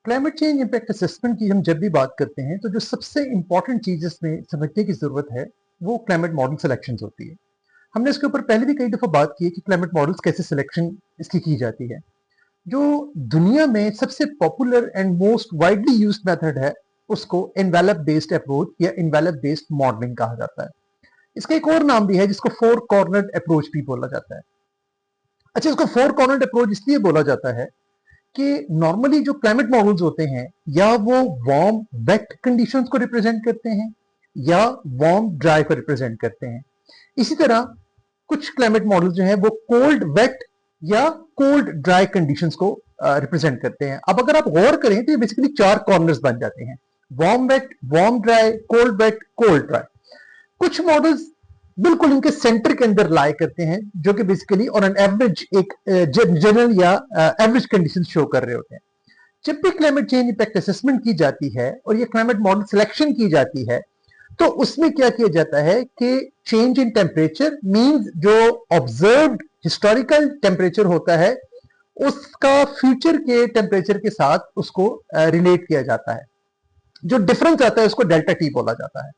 Climate change impact assessment की हम जब भी बात करते हैं तो जो सबसे इंपॉर्टेंट चीज इसमें समझने की जरूरत है वो क्लाइमेट मॉडल सिलेक्शन होती है। हमने इसके ऊपर पहले भी कई दफा बात की है कि क्लाइमेट मॉडल्स कैसे सिलेक्शन इसकी की जाती है। जो दुनिया में सबसे popular and most widely used method है उसको एनवेलप बेस्ड अप्रोच या एनवेलप बेस्ड मॉडलिंग कहा जाता है। इसका एक और नाम भी है जिसको फोर कॉर्नर्ड अप्रोच भी बोला जाता है। अच्छा, इसको फोर कॉर्नर्ड अप्रोच इसलिए बोला जाता है कि नॉर्मली जो क्लाइमेट मॉडल्स होते हैं या वो वार्म वेट कंडीशंस को रिप्रेजेंट करते हैं या वार्म ड्राई को रिप्रेजेंट करते हैं। इसी तरह कुछ क्लाइमेट मॉडल जो है वो कोल्ड वेट या कोल्ड ड्राई कंडीशंस को रिप्रेजेंट करते हैं। अब अगर आप गौर करें तो ये बेसिकली चार कॉर्नर्स बन जाते हैं, warm wet, warm dry, cold wet, cold dry. कुछ मॉडल्स बिल्कुल इनके सेंटर के अंदर लाई करते हैं जो कि बेसिकली ऑन एन एवरेज एक जनरल या एवरेज कंडीशन शो कर रहे होते हैं। जब भी क्लाइमेट चेंज इम्पैक्ट असेसमेंट की जाती है और ये क्लाइमेट मॉडल सिलेक्शन की जाती है तो उसमें क्या किया जाता है कि चेंज इन टेम्परेचर मींस जो ऑब्जर्व्ड हिस्टोरिकल टेम्परेचर होता है उसका फ्यूचर के टेम्परेचर के साथ उसको रिलेट किया जाता है। जो डिफरेंस आता है उसको डेल्टा टी बोला जाता है।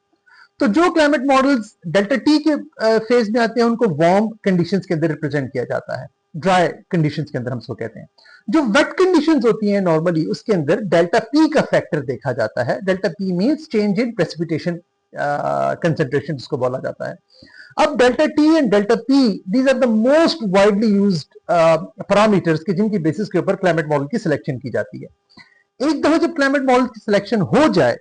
तो जो क्लाइमेट मॉडल्स डेल्टा टी के फेज में आते हैं उनको वार्म कंडीशंस के अंदर रिप्रेजेंट किया जाता है, ड्राई कंडीशंस के अंदर हम उसको कहते हैं। जो वेट कंडीशंस होती हैं नॉर्मली उसके अंदर डेल्टा पी का फैक्टर देखा जाता है। Delta P means change in precipitation concentration जिसको बोला जाता है। अब delta T and delta P these are the most widely used parameters के जिनकी बेसिस के ऊपर क्लाइमेट मॉडल की सिलेक्शन की जाती है। एक दफा जब क्लाइमेट मॉडल की सिलेक्शन हो जाए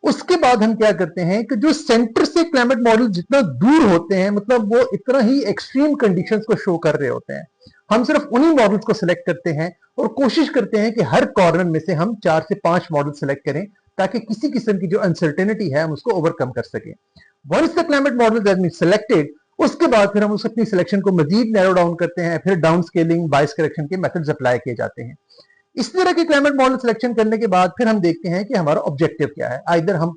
उसके बाद हम क्या करते हैं कि जो सेंटर से क्लाइमेट मॉडल जितना दूर होते हैं, मतलब वो इतना ही एक्सट्रीम कंडीशंस को शो कर रहे होते हैं, हम सिर्फ उन्हीं मॉडल्स को सिलेक्ट करते हैं और कोशिश करते हैं कि हर कॉर्नर में से हम 4 से 5 मॉडल सिलेक्ट करें ताकि किसी किस्म की जो अनसर्टेनिटी है हम उसको ओवरकम कर सकें। Once the climate model has been selected उसके बाद फिर हम उस अपनी सिलेक्शन को मजीद नैरो डाउन करते हैं, फिर डाउन स्केलिंग, बायस करेक्शन के मेथड्स अप्लाई किए जाते हैं। इस तरह के क्लाइमेट मॉडल सिलेक्शन करने के बाद फिर हम देखते हैं कि हमारा ऑब्जेक्टिव क्या है। आइदर हम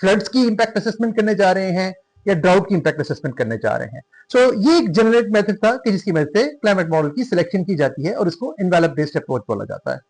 फ्लड्स की इंपैक्ट असेसमेंट करने जा रहे हैं या ड्राउट की इंपैक्ट असेसमेंट करने जा रहे हैं। सो ये एक जनरेट मेथड था कि जिसकी मदद से क्लाइमेट मॉडल की सिलेक्शन की जाती है और इसको एनवेलप बेस्ड अप्रोच बोला जाता है।